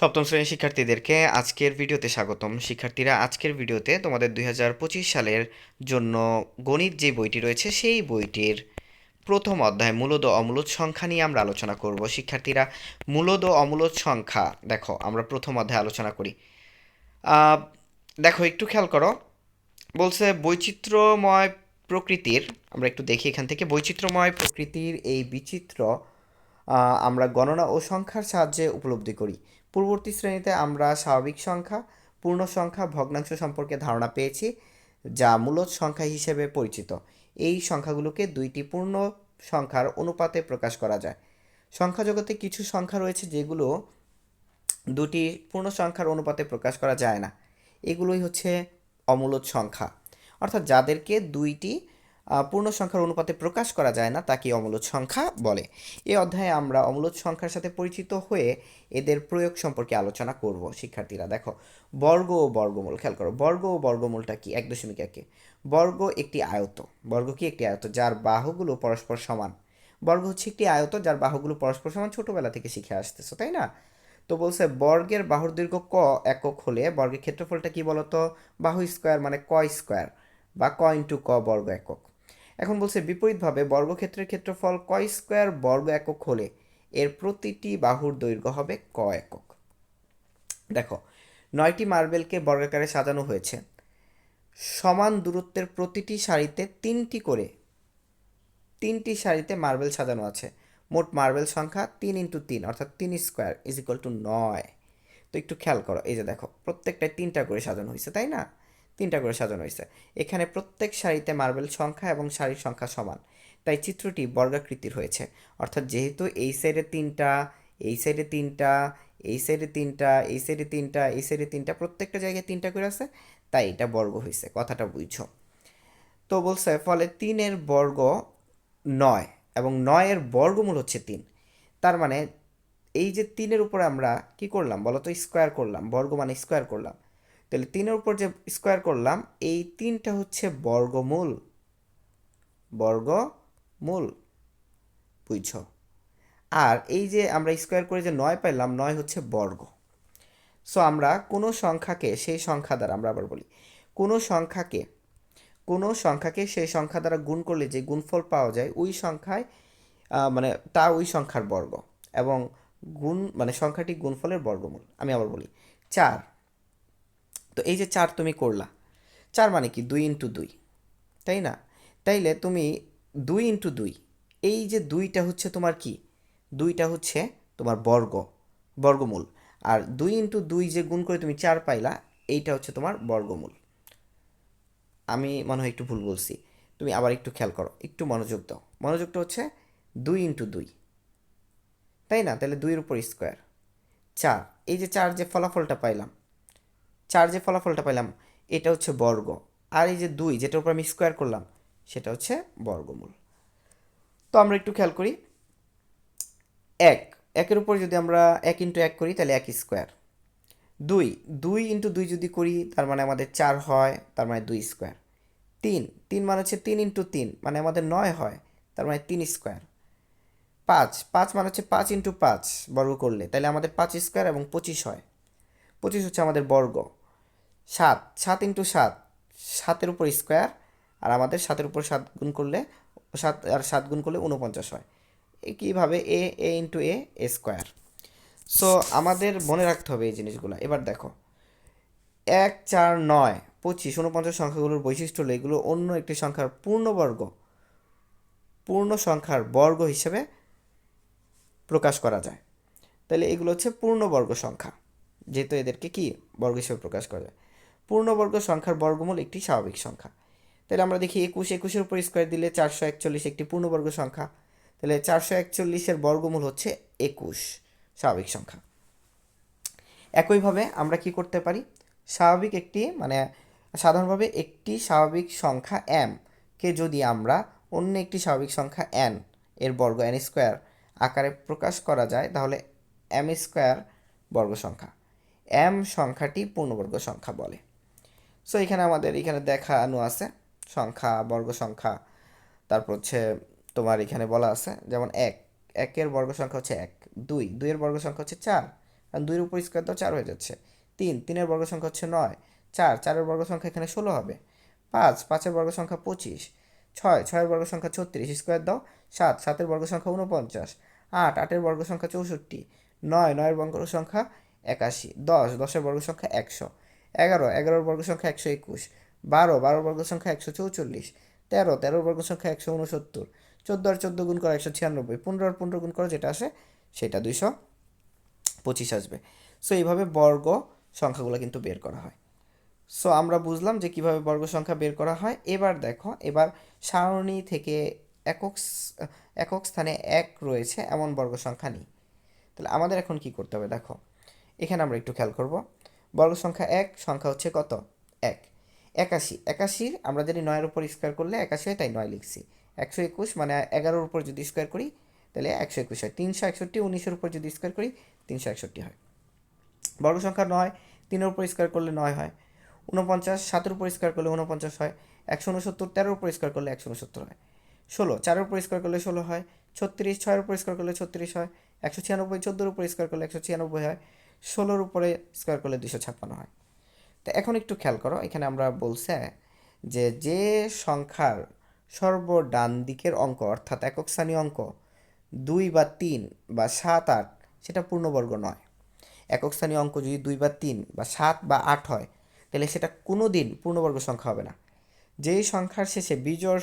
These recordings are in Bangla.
সপ্তম শ্রেণীর শিক্ষার্থীদেরকে আজকের ভিডিওতে স্বাগতম। শিক্ষার্থীরা, আজকের ভিডিওতে তোমাদের 2025 সালের জন্য গণিত যে বইটি রয়েছে সেই বইটির প্রথম অধ্যায় মূলদ ও অমূলদ সংখ্যা নিয়ে আমরা আলোচনা করব। শিক্ষার্থীরা, মূলদ ও অমূলদ সংখ্যা দেখো আমরা প্রথম অধ্যায়ে আলোচনা করি। আহ, দেখো একটু খেয়াল করো, বলছে বৈচিত্র্যময় প্রকৃতির, আমরা একটু দেখি এখান থেকে, বৈচিত্র্যময় প্রকৃতির এই বিচিত্র আমরা গণনা ও সংখ্যার সাহায্যে উপলব্ধি করি। পূর্ববর্তী শ্রেণীতে আমরা স্বাভাবিক সংখ্যা, পূর্ণ সংখ্যা, ভগ্নাংশ সম্পর্কে ধারণা পেয়েছি, যা মূলদ সংখ্যা হিসেবে পরিচিত। এই সংখ্যাগুলোকে দুইটি পূর্ণ সংখ্যার অনুপাতে প্রকাশ করা যায়। সংখ্যা জগতে কিছু সংখ্যা রয়েছে যেগুলো দুটি পূর্ণ সংখ্যার অনুপাতে প্রকাশ করা যায় না। এগুলোই হচ্ছে অমূলদ সংখ্যা, অর্থাৎ যাদেরকে দুইটি পূর্ণ সংখ্যার অনুপাতে প্রকাশ করা যায় না তাকে অমূলদ সংখ্যা বলে। এই অধ্যায়ে আমরা অমূলদ সংখ্যার সাথে পরিচিত হয়ে এদের প্রয়োগ সম্পর্কে আলোচনা করব। শিক্ষার্থীরা দেখো, বর্গ ও বর্গমূল খেয়াল করো। বর্গ ও বর্গমূলটা কি? 1.1। বর্গ একটি আয়ত। বর্গ কি? একটি আয়ত যার বাহুগুলো পরস্পর সমান। বর্গ হচ্ছে একটি আয়ত যার বাহুগুলো পরস্পর সমান, ছোটবেলা থেকে শিখে আসতেছো তাই না? তো বলছে বর্গের বাহুর দৈর্ঘ্য ক একক হলে বর্গের ক্ষেত্রফলটা কি বলতো? বাহু স্কোয়ার মানে ক স্কোয়ার, বা ক ইন্টু ক বর্গ একক। এখন বলছে বিপরীতভাবে বর্গক্ষেত্রের ক্ষেত্রফল ক স্কোয়ার বর্গ একক হলে এর প্রতিটি বাহুর দৈর্ঘ্য হবে ক একক। দেখো, 9টি মার্বেলকে বর্গাকারে সাজানো হয়েছে। সমান দূরত্বের প্রতিটি সারিতে তিনটি সারিতে মার্বেল সাজানো আছে। মোট মার্বেল সংখ্যা 3 × 3 অর্থাৎ 3² ইজ ইকুয়াল টু 9। তো একটু খেয়াল করো, এই যে দেখো প্রত্যেকটায় 3টা করে সাজানো হয়েছে তাই না? 3টা করে সাজানো হয়েছে। এখানে প্রত্যেক সারিতে মার্বেল সংখ্যা এবং সারির সংখ্যা সমান, তাই চিত্রটি বর্গাকৃতির হয়েছে। অর্থাৎ যেহেতু এই সাইডে 3টা, এই সাইডে 3টা, এই সাইডে 3টা, এই সাইডে 3টা, এই সাইডে 3টা, প্রত্যেকটা জায়গায় 3টা করে আছে, তাই এটা বর্গ হয়েছে। কথাটা বুঝছো? তো বলছে ফলে 3-এর বর্গ 9 এবং 9-এর বর্গমূল হচ্ছে 3। তার মানে এই যে 3-এর উপরে আমরা কি করলাম বলো তো? স্কোয়ার করলাম। বর্গ মানে স্কোয়ার করলাম। তাহলে 3-এর উপর যে স্কোয়ার করলাম, এই 3টা হচ্ছে বর্গমূল। বর্গমূল, বুঝছো? আর এই যে আমরা স্কোয়ার করে যে 9 পাইলাম, 9 হচ্ছে বর্গ। সো আমরা কোনো সংখ্যাকে সেই সংখ্যা দ্বারা, আমরা আবার বলি, কোনো সংখ্যাকে সেই সংখ্যা দ্বারা গুণ করলে যে গুণফল পাওয়া যায় ওই সংখ্যায় মানে তা ওই সংখ্যার বর্গ, এবং গুণ মানে সংখ্যাটি গুণফলের বর্গমূল। আমি আবার বলি, 4। তো এই যে 4 তুমি করলা, 4 মানে কি? 2 × 2, তাই না? তাইলে তুমি 2 × 2, এই যে 2টা হচ্ছে তোমার কি? 2টা হচ্ছে তোমার বর্গমূল। আর 2 × 2 যে গুণ করে তুমি 4 পাইলা, এইটা হচ্ছে তোমার বর্গমূল। আমি মনে হয় একটু ভুল বলছি, তুমি আবার একটু খেয়াল করো, একটু মনোযোগ দাও। মনোযোগটা হচ্ছে 2 × 2, তাই না? তাহলে 2-এর উপর স্কোয়ার 4। এই যে 4 যে ফলাফলটা পাইলাম, 4 যে ফলাফলটা পাইলাম, এটা হচ্ছে বর্গ। আর এই যে 2 যেটার উপর আমি স্কোয়ার করলাম, সেটা হচ্ছে বর্গমূল। তো আমরা একটু খেয়াল করি, এক, একের উপর যদি আমরা 1 × 1 করি তাহলে 1 স্কোয়ার। 2, 2 × 2 যদি করি তার মানে আমাদের 4 হয়, তার মানে 2 স্কোয়ার। 3, 3 মানে হচ্ছে 3 × 3 মানে আমাদের 9 হয়, তার মানে 3 স্কোয়ার। 5, 5 মানে হচ্ছে 5 × 5 বর্গ করলে, তাহলে আমাদের 5 স্কোয়ার এবং 25 হয়। 25 হচ্ছে আমাদের বর্গ। 7, 7 × 7, 7-এর উপর স্কোয়ার, আর আমাদের 7-এর উপর 7 গুণ করলে, 7 আর 7 গুণ করলে 49 হয়। কীভাবে? এ স্কোয়ার। সো আমাদের মনে রাখতে হবে এই জিনিসগুলো। এবার দেখো, 1, 4, 9, 25, 49 সংখ্যাগুলোর বৈশিষ্ট্য হলো এগুলো অন্য একটি সংখ্যার পূর্ণ সংখ্যার বর্গ হিসেবে প্রকাশ করা যায়। তাহলে এগুলো হচ্ছে পূর্ণবর্গ সংখ্যা, যেহেতু এদেরকে কি বর্গ হিসেবে প্রকাশ করা যায়। পূর্ণবর্গ সংখ্যার বর্গমূল একটি স্বাভাবিক সংখ্যা। তাহলে আমরা দেখি 21, 21-এর উপর স্কোয়ার দিলে 441 একটি পূর্ণবর্গ সংখ্যা। তাহলে 441-এর বর্গমূল হচ্ছে 21, স্বাভাবিক সংখ্যা। একইভাবে আমরা কি করতে পারি? স্বাভাবিক একটি মানে সাধারণভাবে একটি স্বাভাবিক সংখ্যা m কে যদি আমরা অন্য একটি স্বাভাবিক সংখ্যা n এর বর্গ n² আকারে প্রকাশ করা যায়, তাহলে m² বর্গ সংখ্যা, m সংখ্যাটি পূর্ণবর্গ সংখ্যা বলে। সো এখানে আমাদের এখানে দেখানো আছে সংখ্যা, বর্গ সংখ্যা। তারপর হচ্ছে তোমার এখানে বলা আছে যেমন 1, 1-এর বর্গ সংখ্যা হচ্ছে 1, 2, 2-এর বর্গ সংখ্যা হচ্ছে 4, কারণ 2-এর উপর স্কোয়ার দাও 4 হয়ে যাচ্ছে। 3-এর বর্গ সংখ্যা হচ্ছে 9, 4-এর বর্গ সংখ্যা এখানে 16 হবে, 5-এর বর্গ সংখ্যা 25, 6-এর বর্গ সংখ্যা 36, স্কোয়ার দাও 7-এর বর্গ সংখ্যা 49, 8-এর বর্গ সংখ্যা 64, 9-এর বর্গ সংখ্যা 81, 10-এর বর্গ সংখ্যা 100, 11-এর বর্গ সংখ্যা 121, 12-এর বর্গ সংখ্যা 144, 13-এর বর্গ সংখ্যা 169, 14 গুণ করো 196, 15 গুণ করো যেটা আসে সেটা 225 আসবে। সো এইভাবে বর্গ সংখ্যাগুলো কিন্তু বের করা হয়। সো আমরা বুঝলাম যে কিভাবে বর্গ সংখ্যা বের করা হয়। এবার দেখো, এবার সারণী থেকে একক একক স্থানে 1 রয়েছে এমন বর্গ সংখ্যা নিই। তাহলে আমাদের এখন কি করতে হবে দেখো, এখানে আমরা একটু খেয়াল করব। বর্গ সংখ্যা 1 সংখ্যা হচ্ছে কত? 1। 81 আমরা যদি 9-এর উপর স্কোয়ার করলে 81 হয়, তাই 9 লিখছি। 121 মানে 11-এর উপর যদি স্কোয়ার করি তাহলে 121 হয়। 361 19-এর উপর যদি স্কোয়ার করি 361 হয়। বর্গ সংখ্যা 9 3-এর উপর স্কোয়ার করলে 9 হয়। 49 7-এর উপর স্কোয়ার করলে 49 হয়। 169 13-এর উপর স্কোয়ার করলে 169 হয়। 16 4-এর উপর স্কোয়ার করলে 16 হয়। 36 6-এর উপর স্কোয়ার করলে 36 হয়। 196 14-এর উপর স্কোয়ার করলে 196 হয়। 16-এর উপরে স্কোয়ার করলে 256 হয়। তো এখন একটু খেয়াল করো, এখানে আমরা বলছে যে সংখ্যার সর্বডান দিকের অঙ্ক অর্থাৎ একক স্থানীয় অঙ্ক 2 বা 3 বা 7 8 সেটা পূর্ণবর্গ নয়। একক স্থানীয় অঙ্ক যদি 2 বা 3 বা 7 বা 8 হয় তাহলে সেটা কোনো দিন পূর্ণবর্গ সংখ্যা হবে না। যেই সংখ্যার শেষে বিজোড়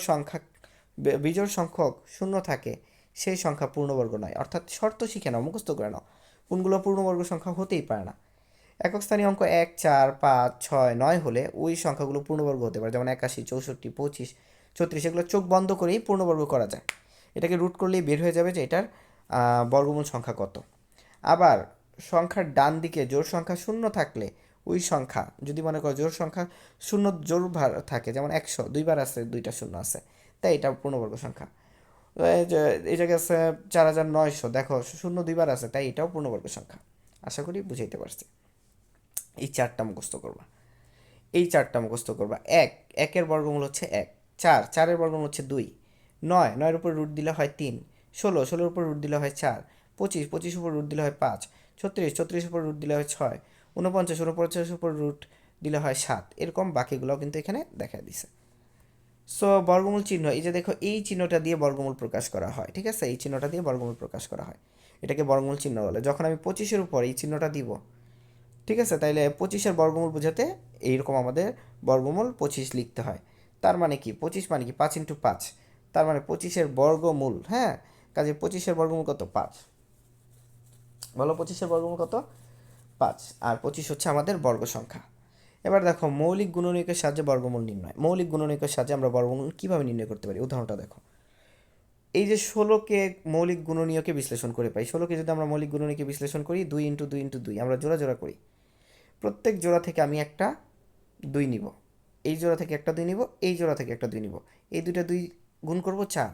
সংখ্যক শূন্য থাকে সেই সংখ্যা পূর্ণবর্গ নয়। অর্থাৎ শর্ত শিখে নাও, মুখস্থ করে নাও, কোনগুলো পূর্ণবর্গ সংখ্যা হতেই পারে না। একক স্থানীয় অঙ্ক 1 4 5 6 9 হলে ওই সংখ্যাগুলো পূর্ণবর্গ হতে পারে, যেমন 81 64 25 36, এগুলো চোখ বন্ধ করেই পূর্ণবর্গ করা যায়। এটাকে রুট করলেই বের হয়ে যাবে যে এটার বর্গমূল সংখ্যা কত। আবার সংখ্যার ডান দিকে জোড় সংখ্যা শূন্য থাকলে ওই সংখ্যা, যদি মনে করো জোড় সংখ্যা শূন্য জোড় ভার থাকে, যেমন 100 দুইবার আছে 2টা শূন্য আছে, তাই এটা পূর্ণবর্গ সংখ্যা। এই জায়গায় আছে 4900, দেখো শূন্য দুইবার আছে, তাই এটাও পূর্ণবর্গ সংখ্যা। আশা করি বুঝাইতে পারছি। এই চারটা মুখস্থ করবা, একের বর্গমূল হচ্ছে 1, 4-এর বর্গমূল হচ্ছে 2, 9-এর উপর রুট দিলে হয় 3, 16-এর উপর রুট দিলে হয় 4, 25-25-এর উপর রুট দিলে হয় 5, 36-36-এর উপর রুট দিলে হয় 6, 49-49-এর উপর রুট দিলে হয় 7, এরকম বাকিগুলোও কিন্তু এখানে দেখা দিছে। সো বর্গমূল চিহ্ন, এই যে দেখো এই চিহ্নটা দিয়ে বর্গমূল প্রকাশ করা হয়, ঠিক আছে, এই চিহ্নটা দিয়ে বর্গমূল প্রকাশ করা হয়, এটাকে বর্গমূল চিহ্ন বলে। যখন আমি 25-এর উপর এই চিহ্নটা দিব, ঠিক আছে, তাইলে 25-এর বর্গমূল বোঝাতে এইরকম আমাদের বর্গমূল 25 লিখতে হয়। তার মানে কি 25 মানে কি 5 × 5, তার মানে 25-এর বর্গমূল, হ্যাঁ, কাজে 25-এর বর্গমূল কত? 5। বলো 25-এর বর্গমূল কত? 5। আর 25 হচ্ছে আমাদের বর্গ সংখ্যা। এবার দেখো মৌলিক গুণনীয়কের সাহায্যে বর্গমূল নির্ণয়। মৌলিক গুণনীয়কের সাহায্যে আমরা বর্গমূল কীভাবে নির্ণয় করতে পারি? উদাহরণটা দেখো, এই যে 16কে মৌলিক গুণনীয়কে বিশ্লেষণ করে পাই। 16কে যদি আমরা মৌলিক গুণনীয়কে বিশ্লেষণ করি 2 × 2 × 2, আমরা জোড়া জোড়া করি, প্রত্যেক জোড়া থেকে আমি একটা 2 নিব, এই জোড়া থেকে একটা 2 নিব, এই জোড়া থেকে একটা 2 নিব, এই দুইটা 2 গুণ করব 4,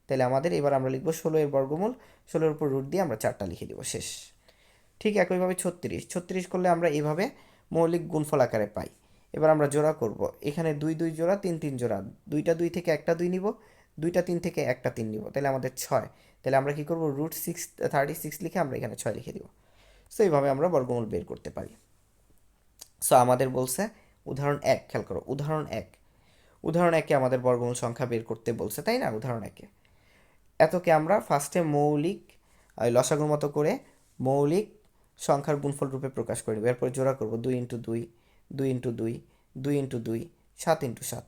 তাহলে আমাদের এবার আমরা লিখব 16-এর বর্গমূল, 16-এর উপর রুট দিয়ে আমরা 4টা লিখে দিব, শেষ। ঠিক একইভাবে 36 করলে আমরা এইভাবে মৌলিক গুণফল আকারে পাই। এবার আমরা জোড়া করব, এখানে 2 2 জোড়া 3 3 জোড়া, দুইটা 2 থেকে একটা 2 নিব, দুইটা 3 থেকে একটা 3 নিব, তাহলে আমাদের 6। তাহলে আমরা কি করব, √36 লিখে আমরা এখানে 6 লিখে দিব। সো এইভাবে আমরা বর্গমূল বের করতে পারি। সো আমাদের বলছে উদাহরণ 1, খেয়াল করো, উদাহরণ 1-এ আমাদের বর্গমূল সংখ্যা বের করতে বলছে, তাই না? উদাহরণ 1-এ এতকে আমরা ফার্স্টে মৌলিক লসাগুর মতো করে মৌলিক সংখ্যার গুণফল রূপে প্রকাশ করে নেব। এরপর জোড়া করব 2 × 2 2 × 2 2 × 2 7 × 7।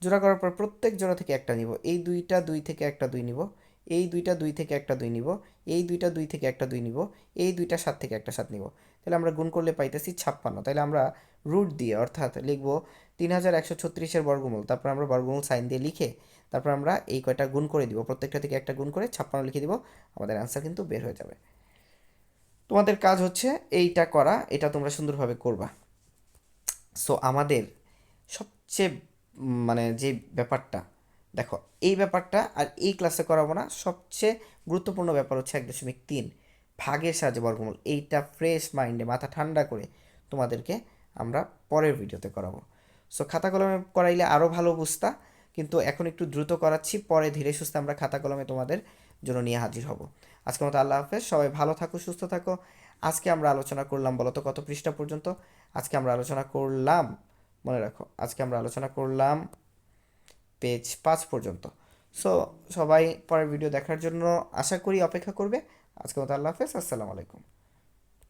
জোড়া করার পর প্রত্যেক জোড়া থেকে একটা নিব, এই দুইটা 2 থেকে একটা 2 নিব, এই দুইটা 2 থেকে একটা 2 নিব, এই দুইটা 2 থেকে একটা 2 নিব, এই দুইটা 7 থেকে একটা 7 নিব, তাহলে আমরা গুণ করলে পাইতেছি 56। তাহলে আমরা রুট দিয়ে অর্থাৎ লিখব 3136-এর বর্গমূল, তারপর আমরা বর্গমূল সাইন দিয়ে লিখে তারপর আমরা এই কয়টা গুণ করে দিব, প্রত্যেকটা থেকে একটা গুণ করে 56 লিখে দিব, আমাদের অ্যান্সার কিন্তু বের হয়ে যাবে। তোমাদের কাজ হচ্ছে এইটা করা, এটা তোমরা সুন্দরভাবে করবা। সো আমাদের সবচেয়ে মানে যে ব্যাপারটা দেখো, এই ব্যাপারটা আর এই ক্লাসে করাবো না, সবচেয়ে গুরুত্বপূর্ণ ব্যাপার হচ্ছে 1.3 ভাগের সাহায্যে বর্গমূল। এইটা ফ্রেশ মাইন্ডে মাথা ঠান্ডা করে তোমাদেরকে আমরা পরের ভিডিওতে করাবো। সো খাতা কলমে করাইলে আরও ভালো বুঝতা, কিন্তু এখন একটু দ্রুত করাচ্ছি, পরে ধীরে সুস্থে আমরা খাতা কলমে তোমাদের জন্য নিয়ে হাজির হব। আজকের মতো আল্লাহ হাফেজ, সবাই ভালো থাকো, সুস্থ থাকো। আজকে আমরা আলোচনা করলাম, বলো তো কত পৃষ্ঠা পর্যন্ত? আজকে আমরা আলোচনা করলাম, মনে রাখো, আজকে আমরা আলোচনা করলাম পেজ 5 পর্যন্ত। সো সবাই পরের ভিডিও দেখার জন্য আশা করি অপেক্ষা করবে। আজকে মতো আল্লাহ হাফেজ, আসসালামু আলাইকুম।